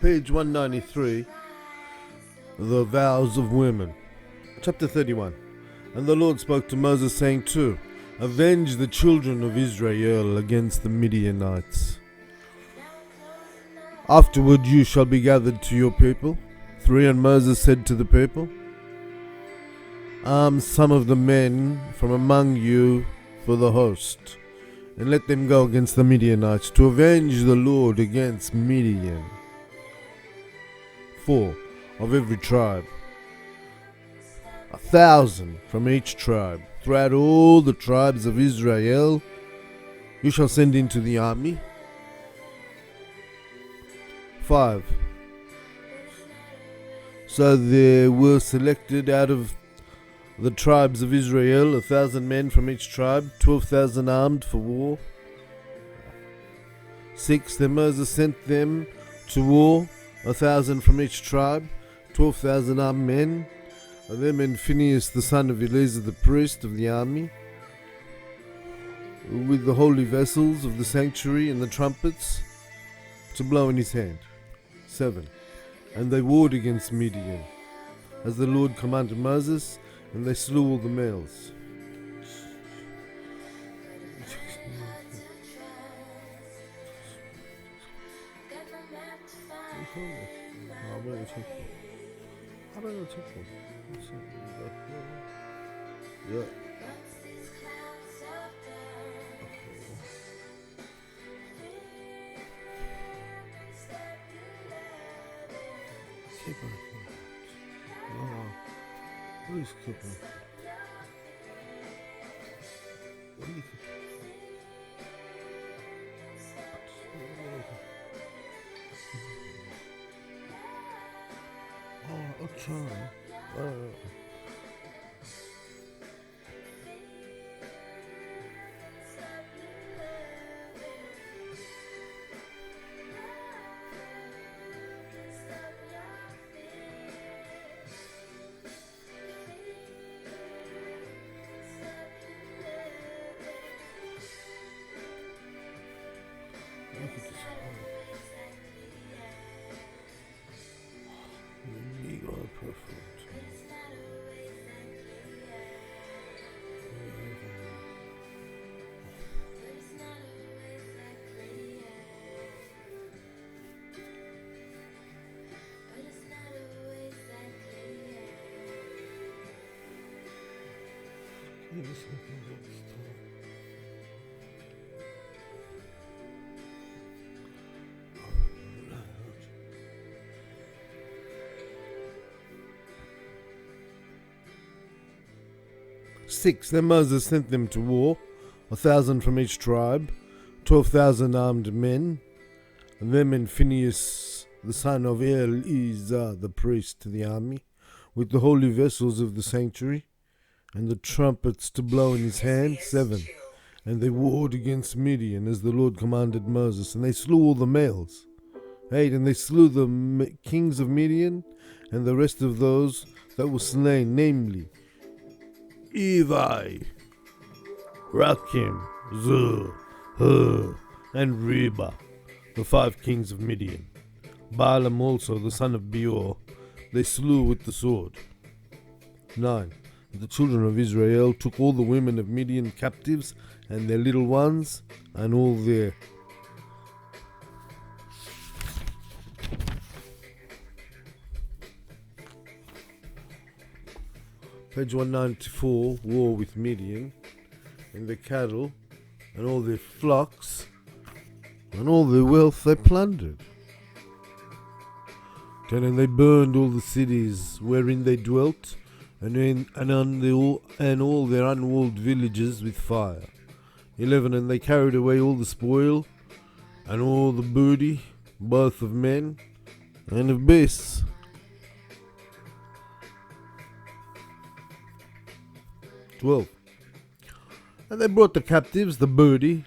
Page 193, The Vows of Women. Chapter 31. And the Lord spoke to Moses, saying too, Avenge the children of Israel against the Midianites. Afterward you shall be gathered to your people. 3. And Moses said to the people, Arm some of the men from among you for the host, and let them go against the Midianites to avenge the Lord against Midian. 4. Of every tribe, 1,000 from each tribe, throughout all the tribes of Israel, you shall send into the army. 5. So there were selected out of the tribes of Israel 1,000 men from each tribe, 12,000 armed for war. 6. Then Moses sent them to war, 1,000 from each tribe, 12,000 armed men, and them and Phinehas the son of Eleazar the priest of the army, with the holy vessels of the sanctuary and the trumpets, to blow in his hand. 7. And they warred against Midian, as the Lord commanded Moses, and they slew all the males. Yeah. Keep on. No. Please keep on. What do you think? Oh, okay. 6. Then Moses sent them to war, 1,000 from each tribe, 12,000 armed men, and them and Phinehas the son of Eleazar the priest to the army, with the holy vessels of the sanctuary, and the trumpets to blow in his hand. 7. And they warred against Midian, as the Lord commanded Moses, and they slew all the males. 8. And they slew the kings of Midian, and the rest of those that were slain, namely Evi, Rakim, Zur, Hur, and Reba, the 5 kings of Midian. Balaam also, the son of Beor, they slew with the sword. 9. The children of Israel took all the women of Midian captives, and their little ones, and all their Page 194, War with Midian, and their cattle, and all their flocks, and all their wealth they plundered. 10. And they burned all the cities wherein they dwelt, and all their unwalled villages with fire. 11. And they carried away all the spoil, and all the booty, both of men and of beasts. 12. And they brought the captives, the booty,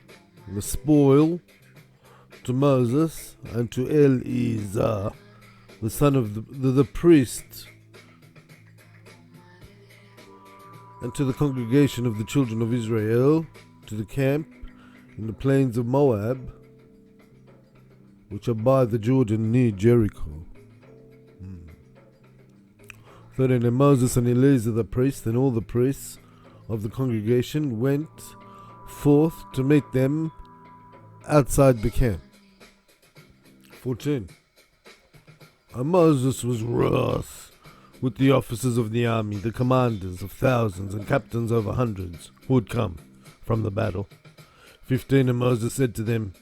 the spoil, to Moses and to Eleazar, the son of the priest, and to the congregation of the children of Israel, to the camp in the plains of Moab, which are by the Jordan near Jericho. 13. And Moses and Eleazar the priest and all the priests of the congregation went forth to meet them outside the camp. 14. And Moses was wroth with the officers of the army, the commanders of thousands and captains over hundreds who had come from the battle. 15. And Moses said to them,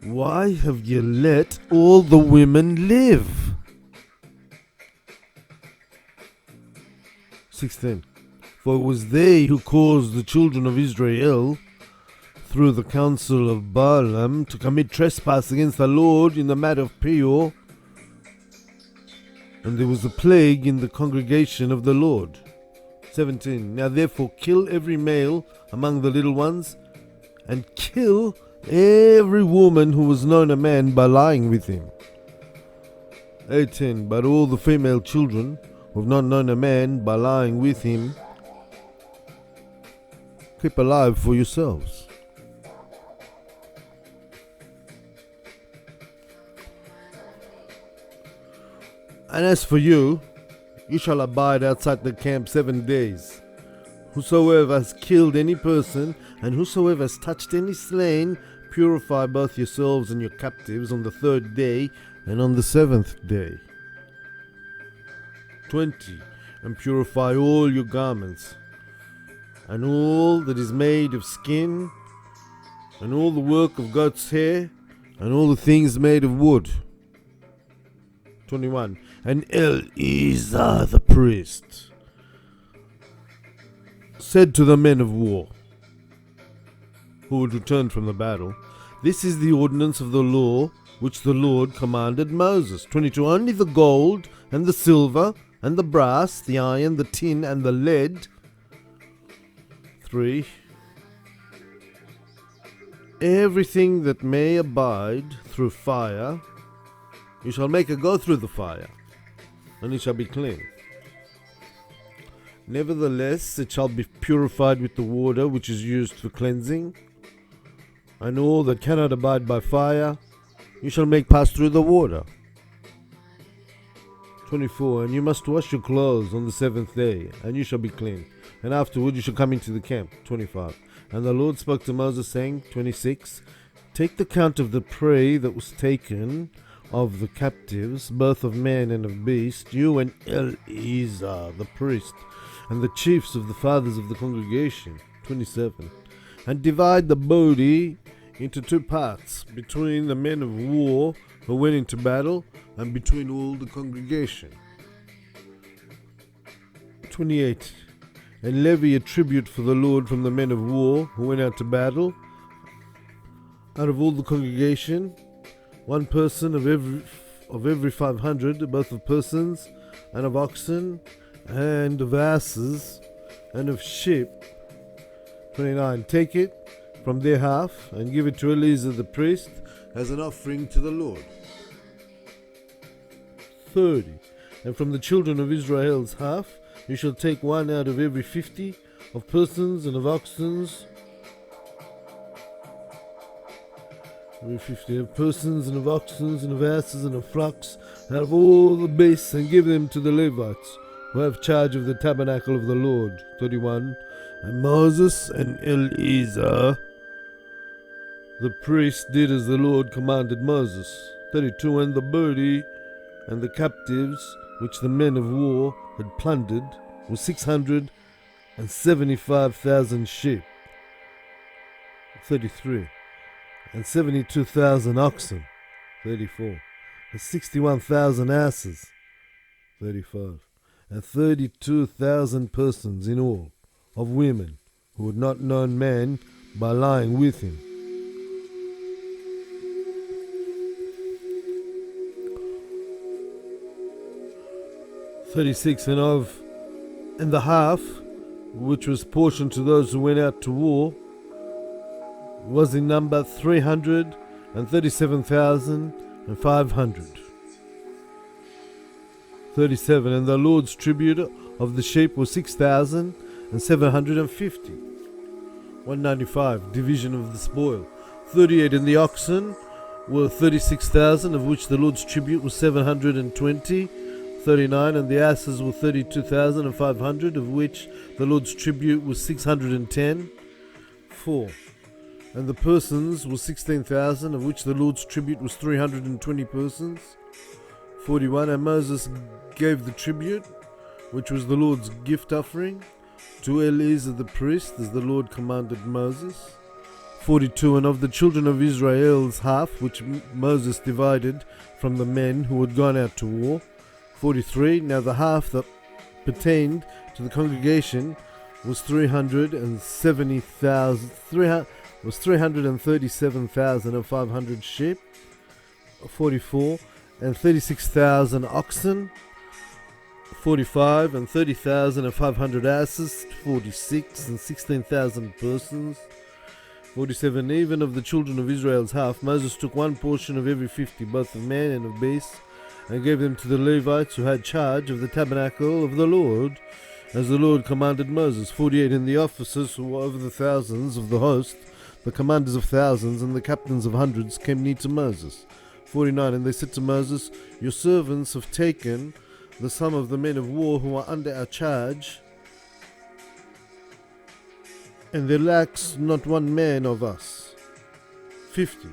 Why have ye let all the women live? 16. For it was they who caused the children of Israel through the counsel of Balaam to commit trespass against the Lord in the matter of Peor, and there was a plague in the congregation of the Lord. 17. Now therefore kill every male among the little ones, and kill every woman who was known a man by lying with him. 18. But all the female children who have not known a man by lying with him, keep alive for yourselves. And as for you, you shall abide outside the camp 7 days. Whosoever has killed any person, and whosoever has touched any slain, purify both yourselves and your captives on the 3rd day and on the 7th day. 20. And purify all your garments, and all that is made of skin, and all the work of goat's hair, and all the things made of wood. 21. And Eleazar the priest said to the men of war who had returned from the battle, This is the ordinance of the law which the Lord commanded Moses. 22. Only the gold and the silver and the brass, the iron, the tin, and the lead. 3. Everything that may abide through fire, you shall make it go through the fire, and it shall be clean. Nevertheless, it shall be purified with the water which is used for cleansing, and all that cannot abide by fire, you shall make pass through the water. 24. And you must wash your clothes on the 7th day, and you shall be clean, and afterward you shall come into the camp. 25. And the Lord spoke to Moses, saying, 26. Take the count of the prey that was taken of the captives, both of man and of beast, you and Eleazar the priest, and the chiefs of the fathers of the congregation. 27. And divide the body into 2 parts, between the men of war who went into battle, and between all the congregation. 28. And levy a tribute for the Lord from the men of war who went out to battle, out of all the congregation, 1 person of every 500, both of persons, and of oxen, and of asses, and of sheep. 29. Take it from their half, and give it to Eleazar the priest, as an offering to the Lord. 30. And from the children of Israel's half, you shall take 1 out of every 50, of persons and of oxen, every 50 of persons and of oxen and of asses and of flocks, out of all the beasts, and give them to the Levites, who have charge of the tabernacle of the Lord. 31. And Moses and Eleazar the priest did as the Lord commanded Moses. 32. And the booty and the captives which the men of war had plundered were 675,000 sheep. 33. And 72,000 oxen. 34. And 61,000 asses. 35. And 32,000 persons in all, of women who had not known man by lying with him. 36. And the half, which was portioned to those who went out to war, was in number 337,500. 37. And the Lord's tribute of the sheep was 6,750. 195. Division of the spoil. 38. And the oxen were 36,000, of which the Lord's tribute was 720. 39, and the asses were 32,500, of which the Lord's tribute was 610. 4. And the persons were 16,000, of which the Lord's tribute was 320 persons. 41. And Moses gave the tribute, which was the Lord's gift offering, to Eleazar the priest, as the Lord commanded Moses. 42. And of the children of Israel's half, which Moses divided from the men who had gone out to war. 43. Now the half that pertained to the congregation was 337,500 sheep. 44. And 36,000 oxen. 45. And 30,500 asses. 46. And 16,000 persons. 47. Even of the children of Israel's half, Moses took one portion of every 50, both of man and of beast, and gave them to the Levites who had charge of the tabernacle of the Lord, as the Lord commanded Moses. 48. And the officers who were over the thousands of the host, the commanders of thousands and the captains of hundreds, came near to Moses. 49. And they said to Moses, Your servants have taken the sum of the men of war who are under our charge, and there lacks not one man of us. 50.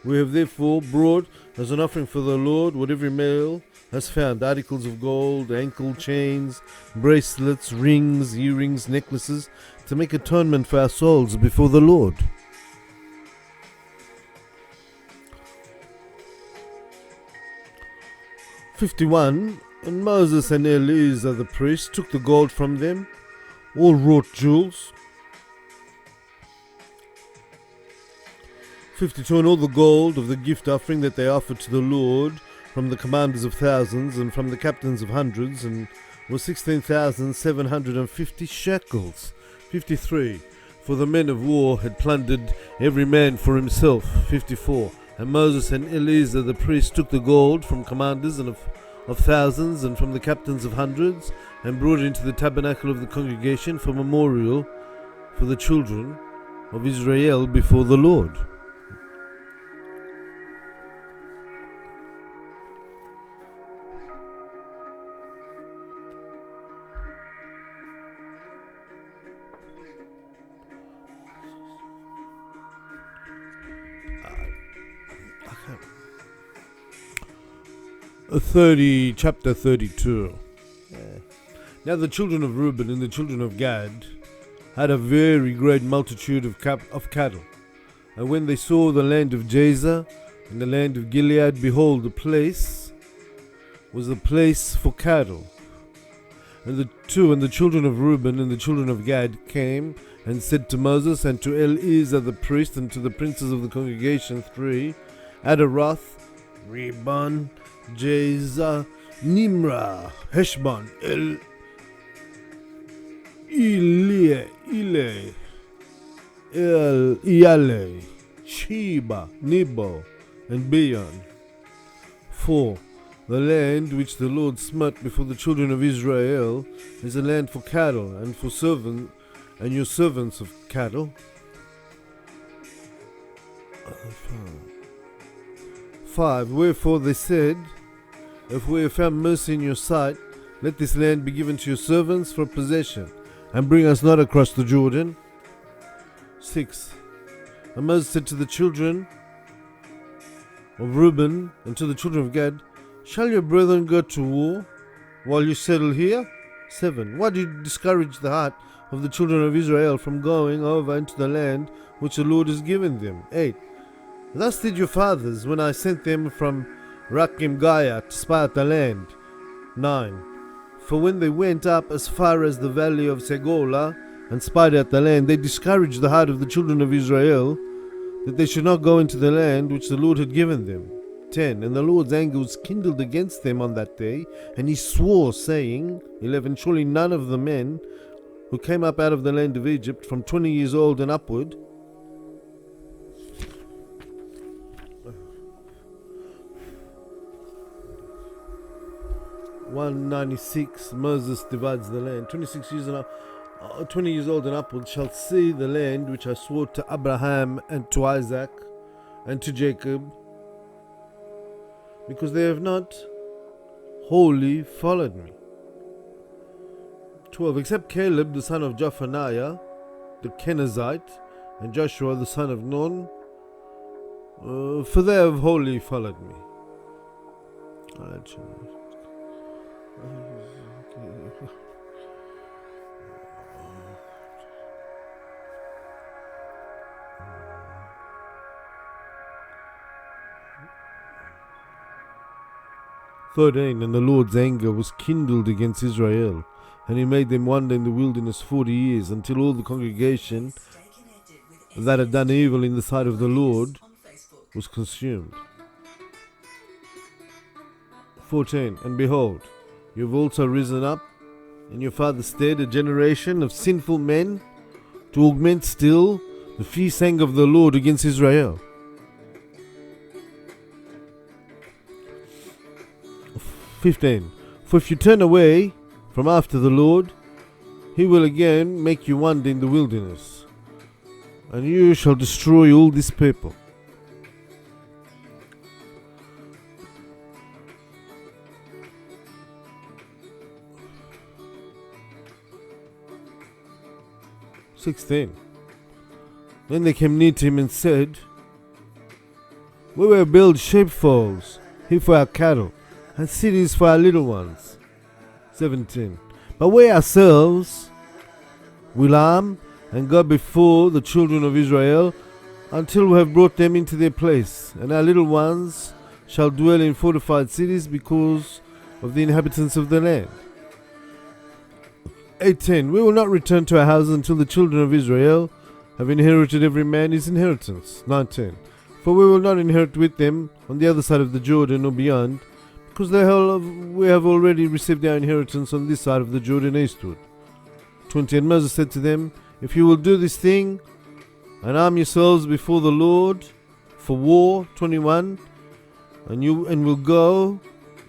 We have therefore brought as an offering for the Lord what every male has found, articles of gold, ankle chains, bracelets, rings, earrings, necklaces, to make atonement for our souls before the Lord. "51. And Moses and Eleazar the priest took the gold from them, all wrought jewels. 52. And all the gold of the gift offering that they offered to the Lord from the commanders of thousands and from the captains of hundreds, and was 16,750 shekels. 53. For the men of war had plundered every man for himself. 54. And Moses and Eleazar the priest took the gold from commanders and of thousands and from the captains of hundreds, and brought it into the tabernacle of the congregation for memorial for the children of Israel before the Lord." Chapter 32. Now the children of Reuben and the children of Gad had a very great multitude of cattle. And when they saw the land of Jazer and the land of Gilead, behold, the place was a place for cattle. And the children of Reuben and the children of Gad came and said to Moses and to Eleazar the priest and to the princes of the congregation, 3, Adaroth, Rebon, Jazer, Nimrah, Heshbon, Iale, Sheba, Nebo, and Beon. 4. The land which the Lord smote before the children of Israel is a land for cattle and for servants, and your servants of cattle. 5. Wherefore they said, If we have found mercy in your sight, let this land be given to your servants for possession, and bring us not across the Jordan. 6. And Moses said to the children of Reuben and to the children of Gad, Shall your brethren go to war while you settle here? 7. Why do you discourage the heart of the children of Israel from going over into the land which the Lord has given them? 8. Thus did your fathers when I sent them from Rakim Gilead to spy out the land. 9. For when they went up as far as the valley of Segola and spied out the land, they discouraged the heart of the children of Israel, that they should not go into the land which the Lord had given them. 10. And the Lord's anger was kindled against them on that day, and he swore, saying, 11. Surely none of the men who came up out of the land of Egypt from 20 years old and upward 196. Moses divides the land. 20 years old and upward shall see the land which I swore to Abraham and to Isaac and to Jacob because they have not wholly followed me. 12. Except Caleb the son of Jephunneh the Kenizzite, and Joshua the son of Nun, for they have wholly followed me. "13. And the Lord's anger was kindled against Israel, and he made them wander in the wilderness 40 years, until all the congregation that had done evil in the sight of the Lord was consumed." 14. And behold, you have also risen up in your father's stead a generation of sinful men, to augment still the fierce anger of the Lord against Israel. 15. For if you turn away from after the Lord, he will again make you wander in the wilderness, and you shall destroy all this people. "16. Then they came near to him and said, We will build sheepfolds here for our cattle, and cities for our little ones. 17. But we ourselves will arm and go before the children of Israel until we have brought them into their place, and our little ones shall dwell in fortified cities because of the inhabitants of the land. 18. We will not return to our houses until the children of Israel have inherited every man his inheritance. 19. For we will not inherit with them on the other side of the Jordan or beyond, because we have already received our inheritance on this side of the Jordan eastward. 20. And Moses said to them, If you will do this thing, and arm yourselves before the Lord for war, 21, and will go,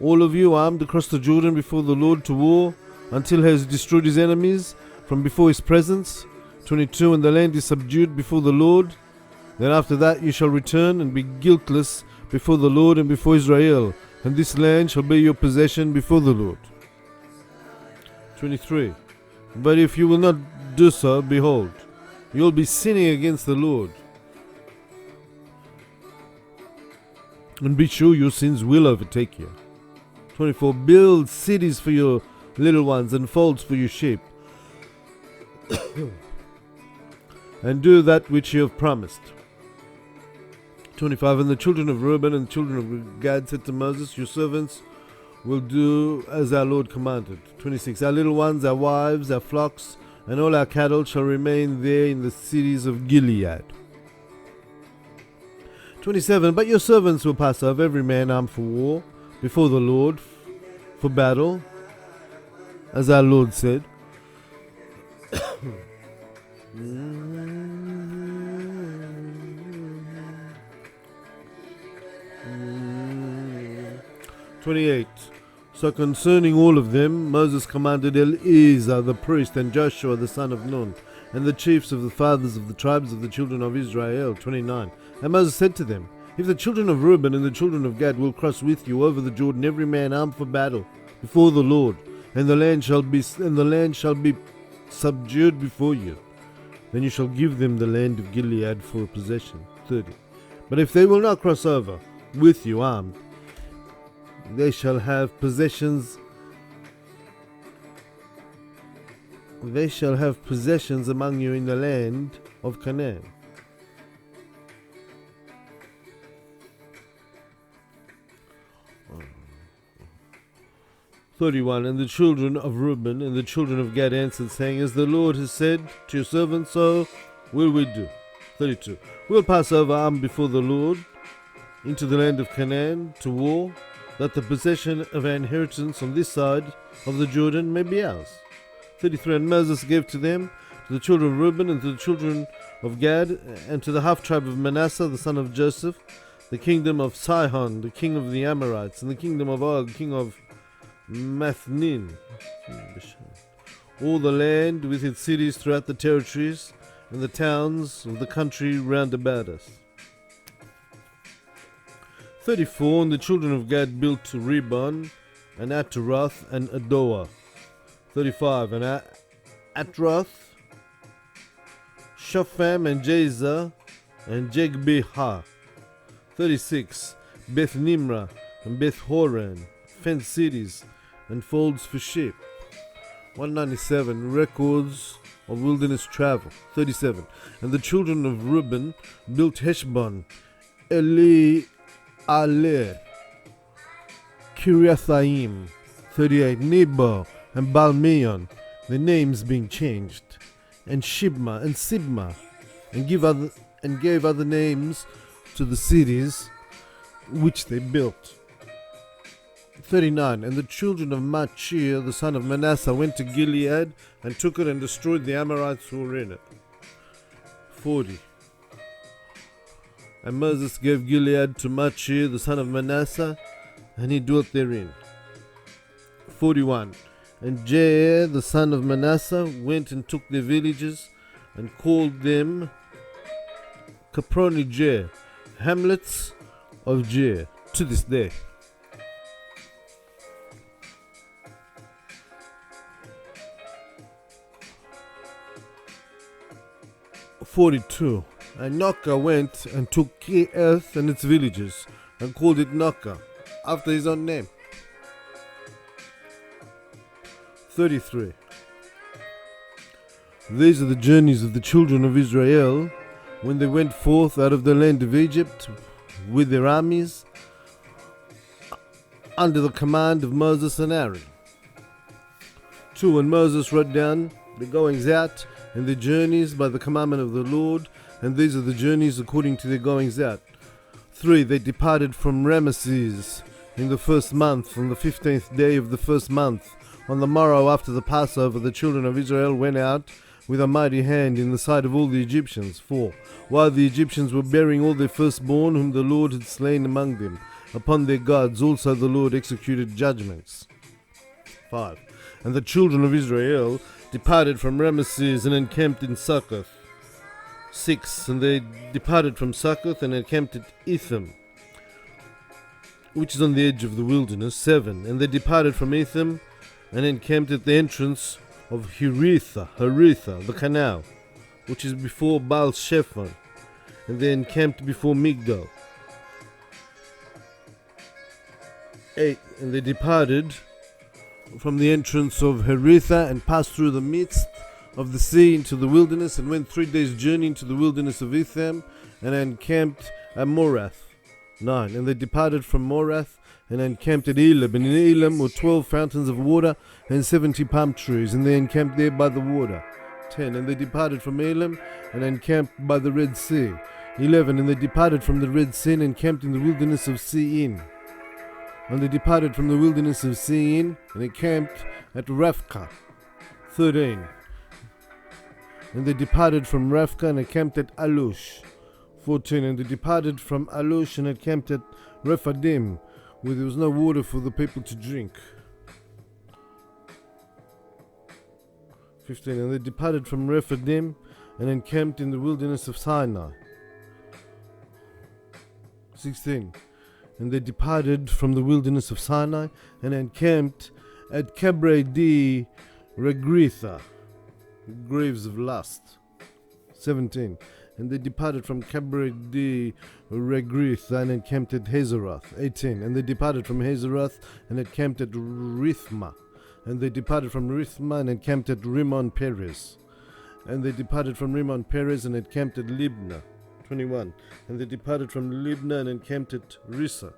all of you armed across the Jordan before the Lord to war, until he has destroyed his enemies from before his presence. 22. And the land is subdued before the Lord. Then after that you shall return and be guiltless before the Lord and before Israel, and this land shall be your possession before the Lord. 23. But if you will not do so, behold, you will be sinning against the Lord. And be sure your sins will overtake you. 24. Build cities for your little ones and folds for your sheep, and do that which you have promised. 25. And the children of Reuben and the children of Gad said to Moses, Your servants will do as our Lord commanded. 26. Our little ones, our wives, our flocks, and all our cattle shall remain there in the cities of Gilead. 27. But your servants will pass over, every man armed for war, before the Lord for battle, as our Lord said. 28. So concerning all of them, Moses commanded Eleazar the priest and Joshua the son of Nun, and the chiefs of the fathers of the tribes of the children of Israel. 29. And Moses said to them, If the children of Reuben and the children of Gad will cross with you over the Jordan, every man armed for battle, before the Lord, and the land shall be subdued before you, then you shall give them the land of Gilead for a possession. 30. But if they will not cross over with you armed, they shall have possessions. They shall have possessions among you in the land of Canaan. And the children of Reuben and the children of Gad answered, saying, As the Lord has said to your servants, so will we do. 32. We'll pass over armed before the Lord into the land of Canaan to war, that the possession of our inheritance on this side of the Jordan may be ours. 33. And Moses gave to them, to the children of Reuben and to the children of Gad, and to the half-tribe of Manasseh, the son of Joseph, the kingdom of Sihon, the king of the Amorites, and the kingdom of Og, king of Mathnin, all the land with its cities throughout the territories, and the towns of the country round about us. 34. And the children of Gad built Ribon, and Ataroth, and Adoah. 35. And Atroth, Shopham, and Jazer, and Jegbeha. 36. Beth Nimrah, and Beth Horon, fenced cities, and folds for sheep. 197. Records of wilderness travel. 37. And the children of Reuben built Heshbon, Eli Ale, Kiriathaim. 38. Nebo and Balmeon, the names being changed, and Shibma and Sibma, and gave other names to the cities which they built. 39. And the children of Machir, the son of Manasseh, went to Gilead and took it and destroyed the Amorites who were in it. 40. And Moses gave Gilead to Machir, the son of Manasseh, and he dwelt therein. 41. And Jair, the son of Manasseh, went and took their villages and called them Caproni Jair, hamlets of Jair, to this day. 42. And Nokkah went and took Kir'ath and its villages, and called it Nokkah, after his own name. 33. These are the journeys of the children of Israel when they went forth out of the land of Egypt with their armies, under the command of Moses and Aaron. 2. And Moses wrote down the goings out and the journeys by the commandment of the Lord, and these are the journeys according to their goings out. 3. They departed from Ramesses in the first month, on the 15th day of the first month. On the morrow after the Passover, the children of Israel went out with a mighty hand in the sight of all the Egyptians. 4. While the Egyptians were bearing all their firstborn, whom the Lord had slain among them, upon their gods also the Lord executed judgments. 5. And the children of Israel departed from Ramesses and encamped in Succoth. 6. And they departed from Succoth and encamped at Etham, which is on the edge of the wilderness. 7. And they departed from Etham and encamped at the entrance of Haritha, the canal, which is before Baal Shephon, and they encamped before Migdol. 8. And they departed from the entrance of Haritha and passed through the midst of the sea into the wilderness, and went 3 days' journey into the wilderness of Etham, and encamped at Morath. 9. And they departed from Morath and encamped at Elam, and in Elam were 12 fountains of water and 70 palm trees, and they encamped there by the water. 10. And they departed from Elam and encamped by the Red Sea. 11. And they departed from the Red Sea and encamped in the wilderness of Sin. And they departed from the wilderness of Sin and encamped at Raphka. 13. And they departed from Raphka and encamped at Alush. 14. And they departed from Alush and encamped at Rephidim, where there was no water for the people to drink. 15. And they departed from Rephidim and encamped in the wilderness of Sinai. 16. And they departed from the wilderness of Sinai and encamped at Cabre di Regritha, graves of lust. 17. And they departed from Cabre di Regritha and encamped at Hazeroth. 18. And they departed from Hazeroth and encamped at Rithma. And they departed from Rithma and encamped at Rimmon Perez. And they departed from Rimmon Perez and encamped at Libnah. 21. And they departed from Libnah and encamped at Rissa.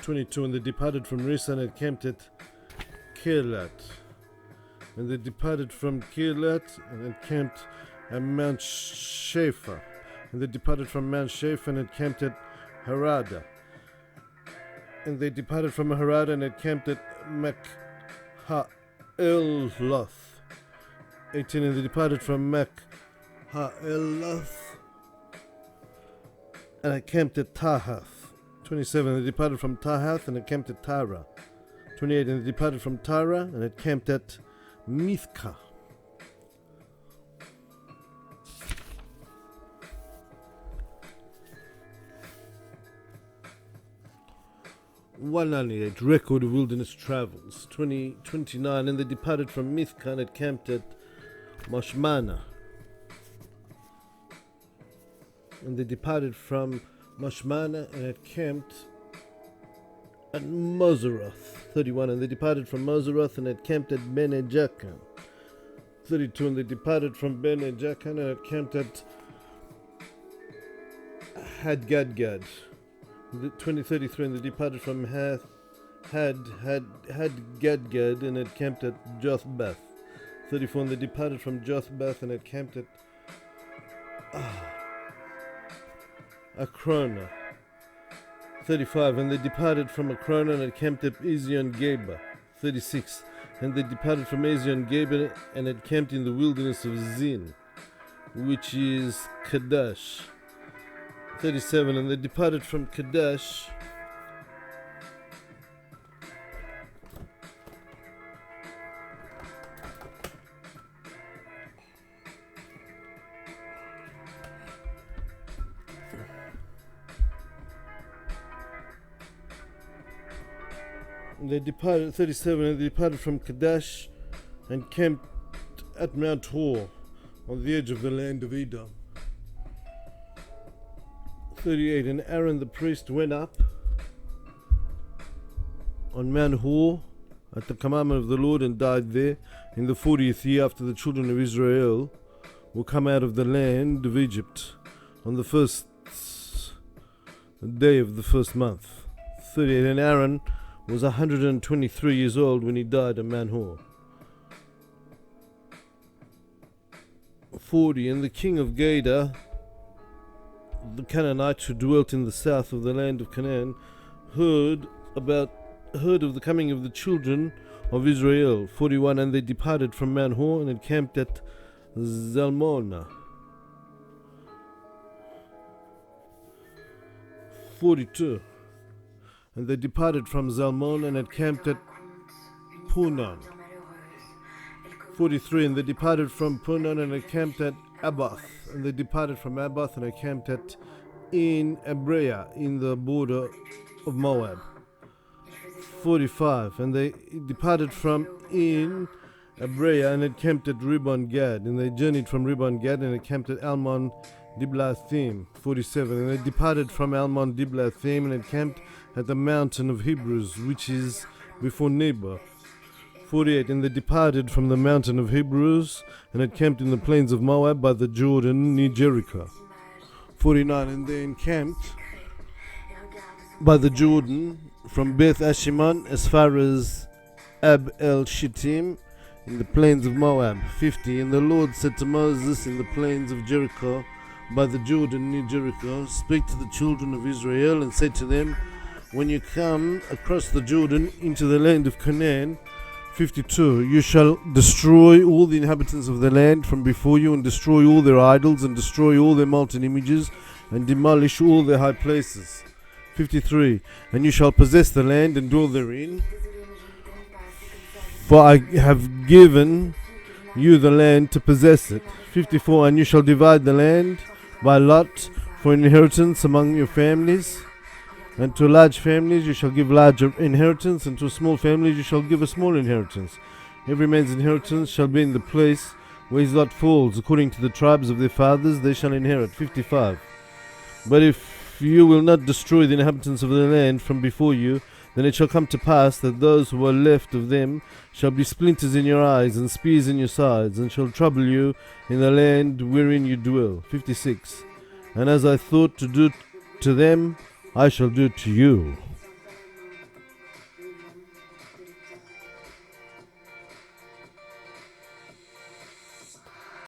22. And they departed from Rissa and encamped at Kelat. And they departed from Kelat and encamped at Mount Shepha. And they departed from Mount Shepha and encamped at Harada. And they departed from Harada and encamped at Mach-ha-el-loth. 18. And they departed from Mach-ha-el-loth and encamped at Tahath. 27. And they departed from Tahath and encamped at Tara. 28. And they departed from Tara and encamped at Mithka. 198. Record of wilderness travels. 29. And they departed from Mithka and had camped at Mashmana. And they departed from Mashmana and had camped at Moseroth. 31. And they departed from Moseroth and had camped at Bene Jaakan. 32. And they departed from Bene Jaakan and had camped at Hadgadgad. 33. And they departed from Hadgadgad and had camped at Jothbath. 34. And they departed from Jothbath and had camped at Akrona. 35. And they departed from Akrona and had camped at Ezion Geber. 36. And they departed from Ezion Geber and had camped in the wilderness of Zin, which is Kadesh. 37. And they departed from Kadesh They departed 37 and they departed from Kadesh and camped at Mount Hor on the edge of the land of Edom. 38. And Aaron the priest went up on Mount Hor at the commandment of the Lord and died there in the 40th year after the children of Israel were come out of the land of Egypt on the first day of the first month. 38. And Aaron was 123 years old when he died at Mount Hor. 40. And the king of Geder, the Canaanites who dwelt in the south of the land of Canaan, heard of the coming of the children of Israel. 41. And they departed from Mount Hor and encamped at Zalmonah. 42. And they departed from Zalmon and encamped at Punon. 43. And they departed from Punon and encamped at Abath. And they departed from Abath and encamped at In Abrea, in the border of Moab. 45. And they departed from In Abrea and encamped at Ribbon Gad. And they journeyed from Ribbon Gad and encamped at Almon Diblathim. 47. And they departed from Almon Diblathim and encamped at the mountain of Hebrews, which is before Nebo. 48. And they departed from the mountain of Hebrews and had camped in the plains of Moab by the Jordan near Jericho. 49. And they encamped by the Jordan from Beth Ashimon as far as Ab el Shittim in the plains of Moab. 50. And the Lord said to Moses in the plains of Jericho by the Jordan near Jericho, speak to the children of Israel and say to them, when you come across the Jordan into the land of Canaan. 52. You shall destroy all the inhabitants of the land from before you, and destroy all their idols, and destroy all their molten images, and demolish all their high places. 53. And you shall possess the land and dwell therein, for I have given you the land to possess it. 54. And you shall divide the land by lot for inheritance among your families. And to large families you shall give large inheritance, and to small families you shall give a small inheritance. Every man's inheritance shall be in the place where his lot falls, according to the tribes of their fathers they shall inherit. 55. But if you will not destroy the inhabitants of the land from before you, then it shall come to pass that those who are left of them shall be splinters in your eyes and spears in your sides, and shall trouble you in the land wherein you dwell. 56. And as I thought to do to them, I shall do to you.